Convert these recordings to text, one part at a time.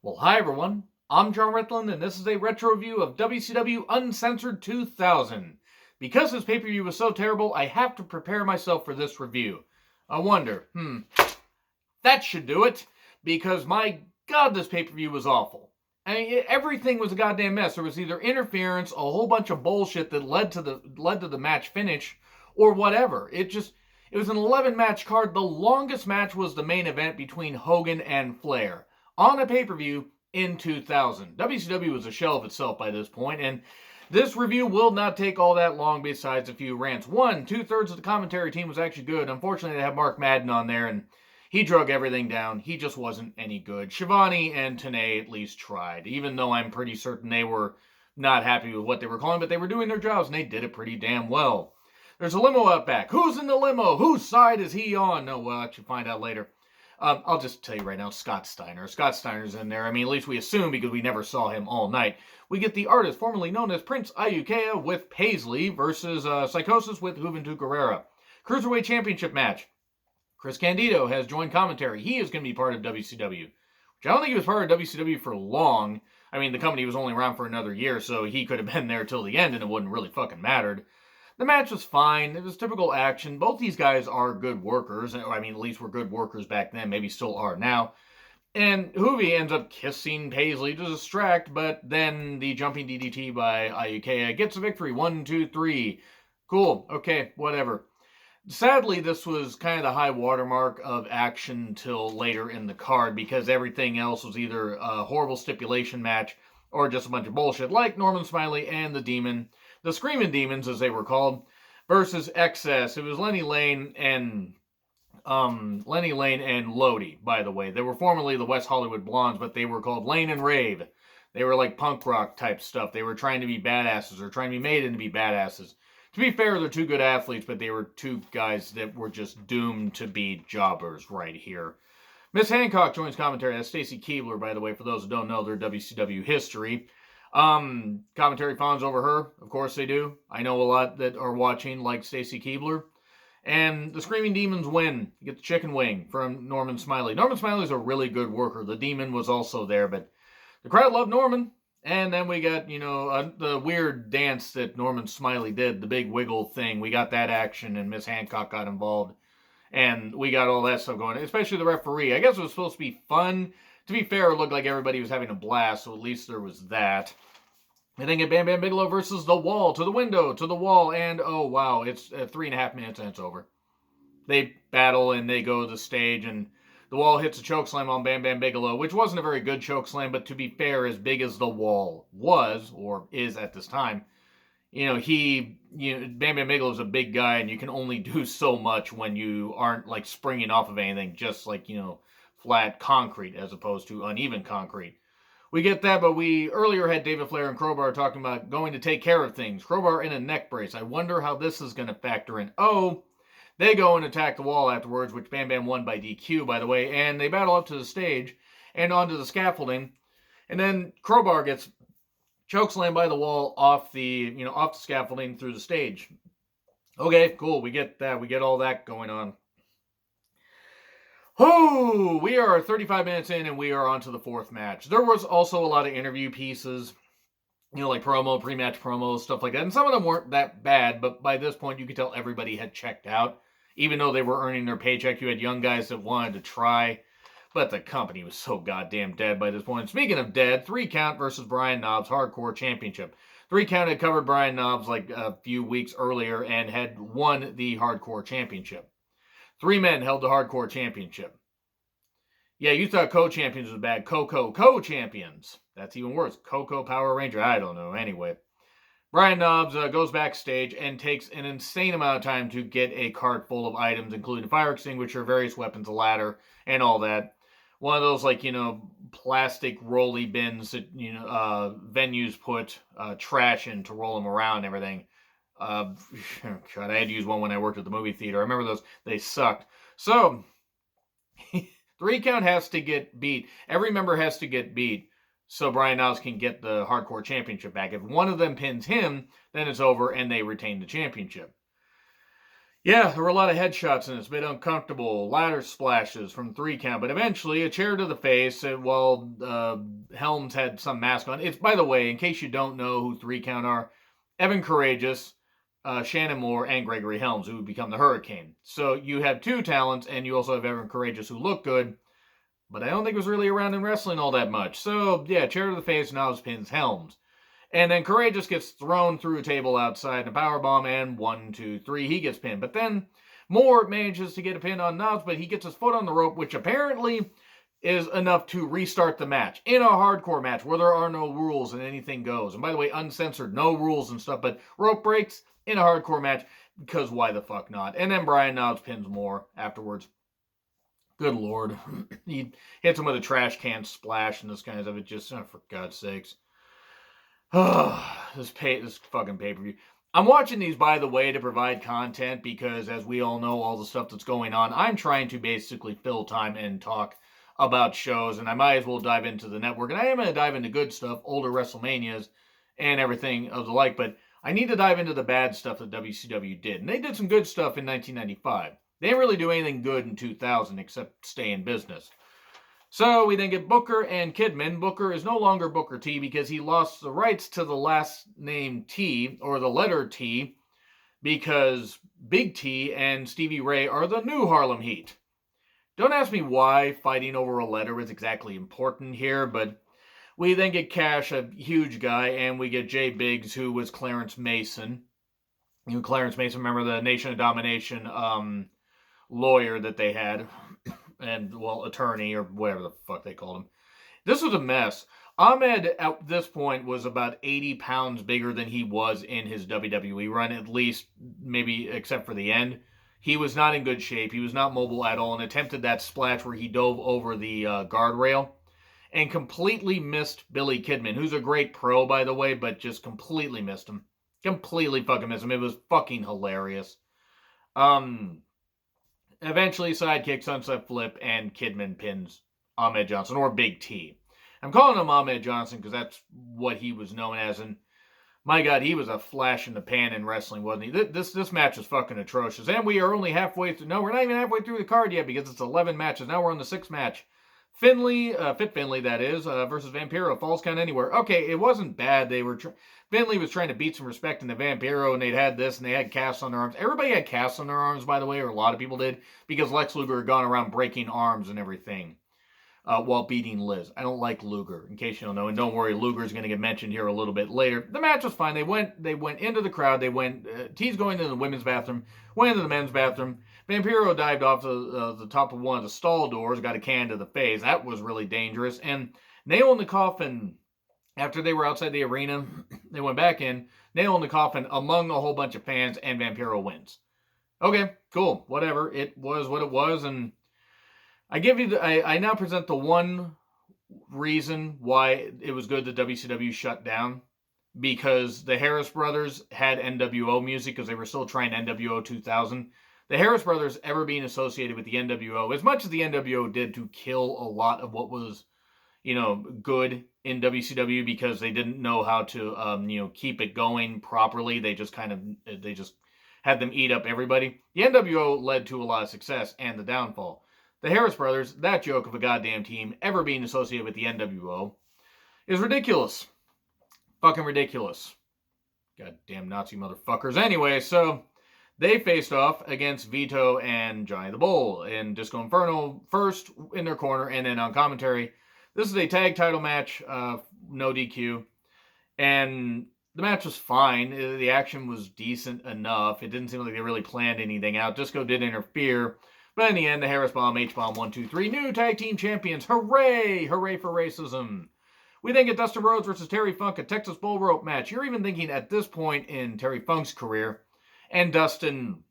Well, hi everyone. I'm John Ritland, and this is a retro review of WCW Uncensored 2000. Because this pay-per-view was so terrible, I have to prepare myself for this review. I wonder, that should do it, because my god, this pay-per-view was awful. I mean, everything was a goddamn mess. There was either interference, a whole bunch of bullshit that led to the match finish, or whatever. It was an 11-match card. The longest match was the main event between Hogan and Flair on a pay-per-view in 2000. WCW was a shell of itself by this point, and this review will not take all that long besides a few rants. Two-thirds of the commentary team was actually good. Unfortunately, they have Mark Madden on there, and he drug everything down. He just wasn't any good. Shivani and Tenay at least tried, even though I'm pretty certain they were not happy with what they were calling, but they were doing their jobs, and they did it pretty damn well. There's a limo out back. Who's in the limo? Whose side is he on? No, we'll actually find out later. I'll just tell you right now, Scott Steiner. Scott Steiner's in there. I mean, at least we assume because we never saw him all night. We get the artist formerly known as Prince Iukea with Paisley versus Psychosis with Juventud Guerrera. Cruiserweight Championship match. Chris Candido has joined commentary. He is going to be part of WCW, which I don't think he was part of WCW for long. I mean, the company was only around for another year, so he could have been there till the end and it wouldn't really fucking mattered. The match was fine. It was typical action. Both these guys are good workers. I mean, at least were good workers back then. Maybe still are now. And Hoovy ends up kissing Paisley to distract, but then the jumping DDT by Iukea gets a victory. 1, 2, 3. Cool. Okay, whatever. Sadly, this was kind of the high watermark of action until later in the card because everything else was either a horrible stipulation match or just a bunch of bullshit, like Norman Smiley and the Demon. The Screaming Demons, as they were called, versus Excess. It was Lenny Lane and Lodi, by the way. They were formerly the West Hollywood Blondes, but they were called Lane and Rave. They were like punk rock type stuff. They were trying to be badasses or trying to be made into be badasses. To be fair, they're two good athletes, but they were two guys that were just doomed to be jobbers right here. Miss Hancock joins commentary. That's Stacy Keibler, by the way, for those who don't know their WCW history. Commentary fawns over her. Of course they do. I know a lot that are watching like Stacy Keibler. And the Screaming Demons win. You get the chicken wing from Norman Smiley. Norman Smiley's a really good worker. The Demon was also there, but the crowd loved Norman. And then we got, the weird dance that Norman Smiley did, the big wiggle thing. We got that action, and Miss Hancock got involved. And we got all that stuff going, especially the referee. I guess it was supposed to be fun. To be fair, it looked like everybody was having a blast, so at least there was that. And then get Bam Bam Bigelow versus The Wall, to the window, to the wall, and oh wow, it's 3.5 minutes and it's over. They battle and they go to the stage, and The Wall hits a chokeslam on Bam Bam Bigelow, which wasn't a very good chokeslam, but to be fair, as big as The Wall was, or is at this time, Bam Bam Bigelow's a big guy, and you can only do so much when you aren't, like, springing off of anything, just like, flat concrete as opposed to uneven concrete. We get that, but we earlier had David Flair and Crowbar talking about going to take care of things. Crowbar in a neck brace. I wonder how this is going to factor in. Oh, they go and attack The Wall afterwards, which Bam Bam won by DQ, by the way, and they battle up to the stage and onto the scaffolding, and then Crowbar gets chokeslammed by The Wall off the scaffolding through the stage. Okay, cool. We get that. We get all that going on. Oh, we are 35 minutes in and we are on to the fourth match. There was also a lot of interview pieces, like promo, pre-match promos, stuff like that. And some of them weren't that bad, but by this point you could tell everybody had checked out. Even though they were earning their paycheck, you had young guys that wanted to try. But the company was so goddamn dead by this point. Speaking of dead, 3 Count versus Brian Knobbs Hardcore Championship. 3 Count had covered Brian Knobbs like a few weeks earlier and had won the Hardcore Championship. 3 men held the Hardcore Championship. Yeah, you thought Co-Champions was bad. Co-Champions. That's even worse. Coco Power Ranger. I don't know. Anyway. Brian Knobbs goes backstage and takes an insane amount of time to get a cart full of items, including a fire extinguisher, various weapons, a ladder, and all that. One of those, plastic rolly bins that, venues put trash in to roll them around and everything. God, I had to use one when I worked at the movie theater. I remember those. They sucked. So, 3 Count has to get beat. Every member has to get beat so Brian Knobbs can get the Hardcore Championship back. If one of them pins him, then it's over and they retain the championship. Yeah, there were a lot of headshots in this, a bit uncomfortable, ladder splashes from 3 count, but eventually a chair to the face while Helms had some mask on. It's, by the way, in case you don't know who 3 count are, Evan Courageous, Shannon Moore, and Gregory Helms, who would become the Hurricane. So you have 2 talents, and you also have Evan Courageous, who looked good, but I don't think was really around in wrestling all that much. So, yeah, chair to the face, Knobs pins Helms. And then Courageous gets thrown through a table outside in a powerbomb, and 1, 2, 3, he gets pinned. But then Moore manages to get a pin on Knobs, but he gets his foot on the rope, which apparently is enough to restart the match. In a hardcore match where there are no rules and anything goes. And by the way, uncensored, no rules and stuff, but rope breaks in a hardcore match, because why the fuck not? And then Brian Knobs pins Moore afterwards. Good Lord. He hits him with a trash can splash and this kind of stuff. It just, for God's sakes. This fucking pay-per-view. I'm watching these, by the way, to provide content because, as we all know, all the stuff that's going on, I'm trying to basically fill time and talk about shows, and I might as well dive into the network. And I am going to dive into good stuff, older WrestleManias, and everything of the like, but I need to dive into the bad stuff that WCW did. And they did some good stuff in 1995. They didn't really do anything good in 2000 except stay in business. So we then get Booker and Kidman. Booker is no longer Booker T because he lost the rights to the last name T, or the letter T, because Big T and Stevie Ray are the new Harlem Heat. Don't ask me why fighting over a letter is exactly important here, but we then get Cash, a huge guy, and we get Jay Biggs, who was Clarence Mason. Clarence Mason, remember the Nation of Domination lawyer that they had, and, well, attorney, or whatever the fuck they called him. This was a mess. Ahmed, at this point, was about 80 pounds bigger than he was in his WWE run, at least, maybe, except for the end. He was not in good shape. He was not mobile at all, and attempted that splash where he dove over the guardrail, and completely missed Billy Kidman, who's a great pro, by the way, but just completely missed him. Completely fucking missed him. It was fucking hilarious. Eventually, sidekick, sunset flip, and Kidman pins Ahmed Johnson, or Big T. I'm calling him Ahmed Johnson because that's what he was known as, and my God, he was a flash in the pan in wrestling, wasn't he? This match is fucking atrocious, and we are only halfway through. No, we're not even halfway through the card yet because it's 11 matches. Now we're on the 6th match. Fit Finlay, that is, versus Vampiro. Falls Count Anywhere. Okay, it wasn't bad. Finlay was trying to beat some respect in the Vampiro, and they'd had this, and they had casts on their arms. Everybody had casts on their arms, by the way, or a lot of people did, because Lex Luger had gone around breaking arms and everything while beating Liz. I don't like Luger, in case you don't know, and don't worry, Luger's going to get mentioned here a little bit later. The match was fine. They went into the crowd. T's going into the women's bathroom, went into the men's bathroom. Vampiro dived off the top of one of the stall doors, got a can to the face. That was really dangerous. And Nail in the Coffin, after they were outside the arena, they went back in, Nail in the Coffin among a whole bunch of fans, and Vampiro wins. Okay, cool, whatever. It was what it was, and I now present the one reason why it was good that WCW shut down, because the Harris Brothers had NWO music because they were still trying NWO 2000. The Harris Brothers ever being associated with the NWO, as much as the NWO did to kill a lot of what was, good in WCW because they didn't know how to, keep it going properly. They just had them eat up everybody. The NWO led to a lot of success and the downfall. The Harris Brothers, that joke of a goddamn team ever being associated with the NWO, is ridiculous. Fucking ridiculous. Goddamn Nazi motherfuckers. Anyway, so they faced off against Vito and Johnny the Bull in Disco Inferno first in their corner, and then on commentary. This is a tag title match, no DQ, and the match was fine. The action was decent enough. It didn't seem like they really planned anything out. Disco did interfere, but in the end, the Harris Bomb, H-Bomb, 1, 2, 3, new tag team champions. Hooray! Hooray for racism. We then get Dustin Rhodes versus Terry Funk, a Texas Bull Rope match. You're even thinking at this point in Terry Funk's career, and Dustin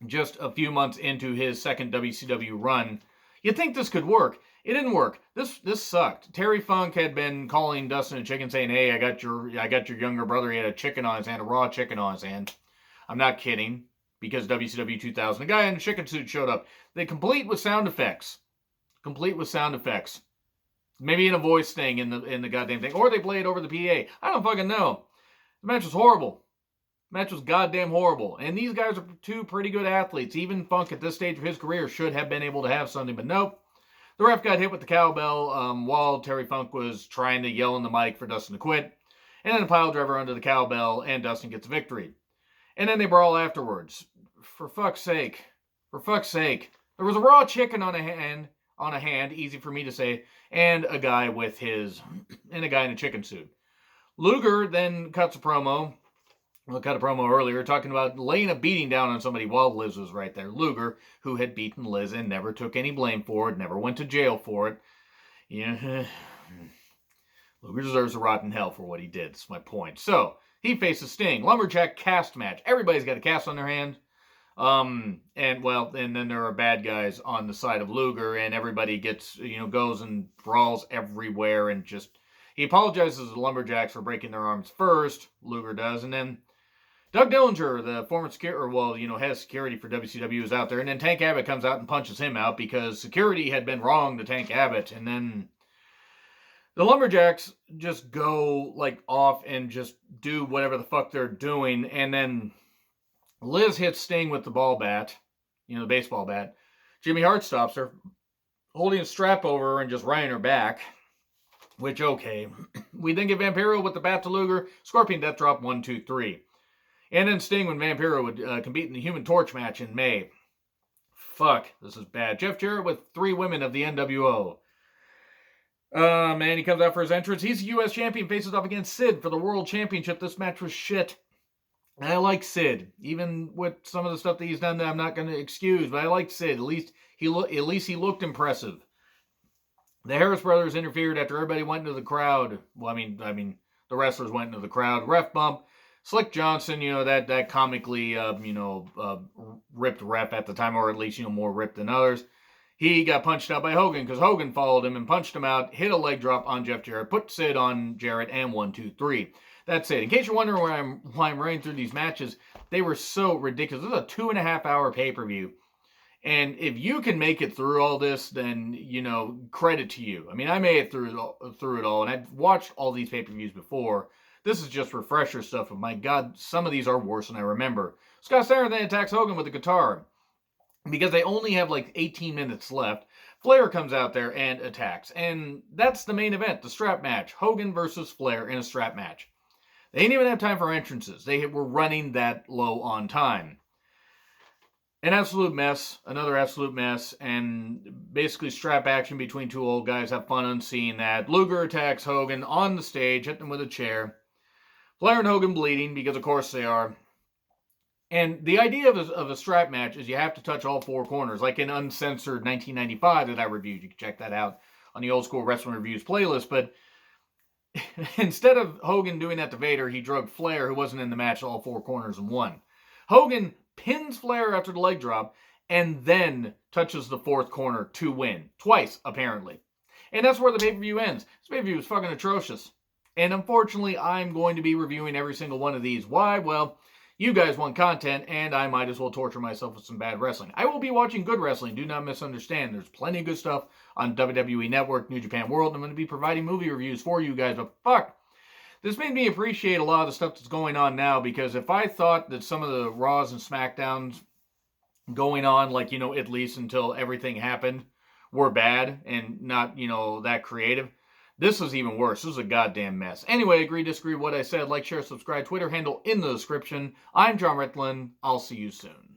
just a few months into his second WCW run, you'd think this could work. It didn't work. This sucked. Terry Funk had been calling Dustin a chicken, saying, "Hey, I got your younger brother. He had a chicken on his hand, a raw chicken on his hand." I'm not kidding, because WCW 2000, a guy in a chicken suit showed up. They complete with sound effects. Maybe in a voice thing in the goddamn thing, or they play it over the PA. I don't fucking know. The match was horrible. Match was goddamn horrible. And these guys are two pretty good athletes. Even Funk at this stage of his career should have been able to have something, but nope. The ref got hit with the cowbell while Terry Funk was trying to yell in the mic for Dustin to quit. And then a pile driver under the cowbell, and Dustin gets a victory. And then they brawl afterwards. For fuck's sake. For fuck's sake. There was a raw chicken on a hand, easy for me to say, and a guy in a chicken suit. Luger then cuts a promo. Well, cut a promo earlier talking about laying a beating down on somebody while Liz was right there. Luger, who had beaten Liz and never took any blame for it, never went to jail for it. Yeah, Luger deserves a rotten hell for what he did. That's my point. So, he faces Sting. Lumberjack cast match. Everybody's got a cast on their hand. And then there are bad guys on the side of Luger, and everybody goes and brawls everywhere, and he apologizes to the Lumberjacks for breaking their arms first. Luger does, and then Doug Dillinger, the former head of security for WCW, is out there, and then Tank Abbott comes out and punches him out because security had been wrong to Tank Abbott, and then the Lumberjacks just go off and just do whatever the fuck they're doing, and then Liz hits Sting with the ball bat, the baseball bat. Jimmy Hart stops her, holding a strap over her and just riding her back, which, okay. We then get Vampiro with the bat to Luger, Scorpion Death Drop, 1, 2, 3. And then Sting when Vampiro would compete in the Human Torch match in May. Fuck, this is bad. Jeff Jarrett with 3 women of the NWO. Man, he comes out for his entrance. He's the U.S. champion, faces off against Sid for the World Championship. This match was shit. And I like Sid, even with some of the stuff that he's done that I'm not going to excuse, but I like Sid. At least he looked impressive. The Harris brothers interfered after everybody went into the crowd. Well, I mean, the wrestlers went into the crowd. Ref bump. Slick Johnson, that comically, ripped ref at the time, or at least, more ripped than others. He got punched out by Hogan because Hogan followed him and punched him out, hit a leg drop on Jeff Jarrett, put Sid on Jarrett, and 1, 2, 3. That's it. In case you're wondering why I'm running through these matches, they were so ridiculous. This is a 2.5-hour pay-per-view. And if you can make it through all this, then, credit to you. I mean, I made it through it all, and I've watched all these pay-per-views before. This is just refresher stuff, but my God, some of these are worse than I remember. Scott Steiner then attacks Hogan with a guitar. Because they only have 18 minutes left, Flair comes out there and attacks. And that's the main event, the strap match. Hogan versus Flair in a strap match. They didn't even have time for entrances. They were running that low on time. An absolute mess, another absolute mess, and basically strap action between two old guys. Have fun on seeing that. Luger attacks Hogan on the stage, hit him with a chair. Flair and Hogan bleeding, because of course they are. And the idea of a strap match is you have to touch all 4 corners, like in Uncensored 1995 that I reviewed. You can check that out on the Old School Wrestling Reviews playlist. But instead of Hogan doing that to Vader, he drugged Flair, who wasn't in the match, all 4 corners and won. Hogan pins Flair after the leg drop and then touches the 4th corner to win. Twice, apparently. And that's where the pay-per-view ends. This pay-per-view is fucking atrocious. And unfortunately, I'm going to be reviewing every single one of these. Why? Well, you guys want content, and I might as well torture myself with some bad wrestling. I will be watching good wrestling, do not misunderstand. There's plenty of good stuff on WWE Network, New Japan World, and I'm going to be providing movie reviews for you guys, but fuck. This made me appreciate a lot of the stuff that's going on now, because if I thought that some of the Raws and SmackDowns going on, at least until everything happened, were bad and not, that creative, this is even worse. This is a goddamn mess. Anyway, agree, disagree with what I said. Like, share, subscribe. Twitter handle in the description. I'm John Ritlin. I'll see you soon.